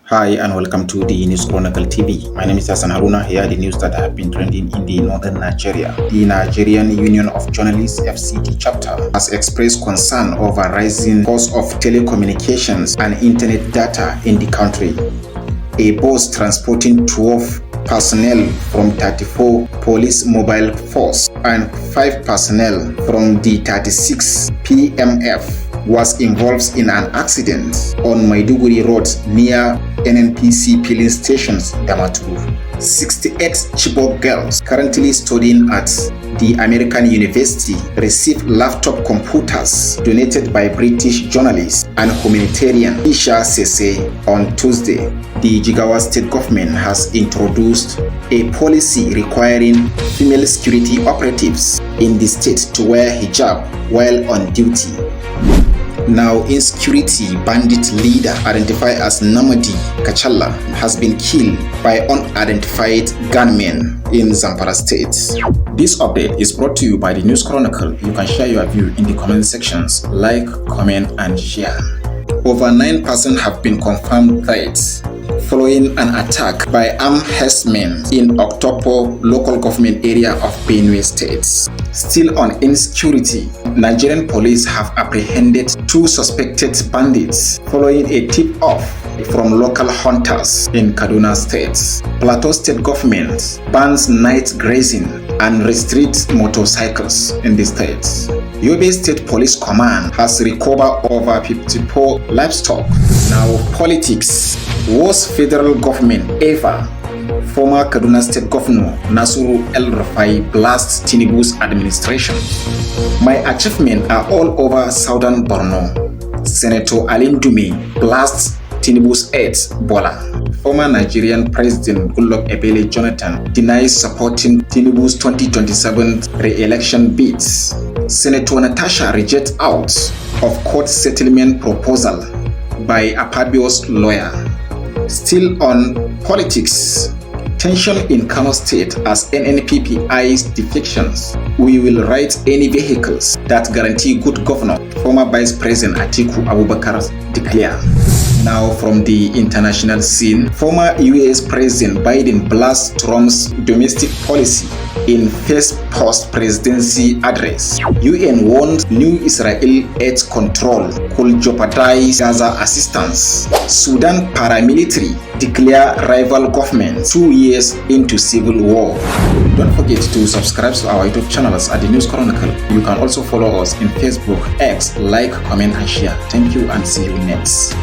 Hi and welcome to the News Chronicle TV. My name is Hassan Haruna. Here are the news that have been trending in the northern Nigeria. The Nigerian Union of Journalists (FCT) chapter has expressed concern over rising costs of telecommunications and internet data in the country. A bus transporting 12 personnel from 34 police mobile force and 5 personnel from the 36 PMF was involved in an accident on Maiduguri Road near NNPC filling stations, Damaturu. 68 Chibok girls currently studying at the American University received laptop computers donated by British journalist and humanitarian Isha Sese on Tuesday. The Jigawa State Government has introduced a policy requiring female security operatives in the state to wear hijab while on duty. Now, insecurity bandit leader identified as Namadi Kachala has been killed by unidentified gunmen in Zamfara State. This update is brought to you by the News Chronicle. You can share your view in the comment sections. Like, comment, and share. Over 9 persons have been confirmed dead following an attack by armed herdsmen in Oktopo local government area of Benue State. Still on insecurity, Nigerian police have apprehended 2 suspected bandits following a tip-off from local hunters in Kaduna State. Plateau State Government bans night grazing and restricts motorcycles in the state. Yobe State Police Command has recovered over 54 livestock. Now, politics. Worst federal government ever. Former Kaduna State Governor Nasuru El-Rufai blasts Tinubu's administration. My achievements are all over southern Borno. Senator Alim Dume blasts Tinubu's aide Bola. Former Nigerian President Goodluck Ebele Jonathan denies supporting Tinubu's 2027 re-election bids. Senator Natasha rejects out of court settlement proposal by Akpabio's lawyer. Still on politics, tension in Kano State as NNPP eyes defections. We will write any vehicles that guarantee good governance, former Vice President Atiku Abubakar declared. Now from the international scene, former US President Biden blasts Trump's domestic policy in first post-presidency address. UN warns new Israel aid control could jeopardize Gaza assistance. Sudan paramilitary declare rival government 2 years into civil war. Don't forget to subscribe to our YouTube channels at the News Chronicle. You can also follow us in Facebook, X, like, comment, and share. Thank you and see you next.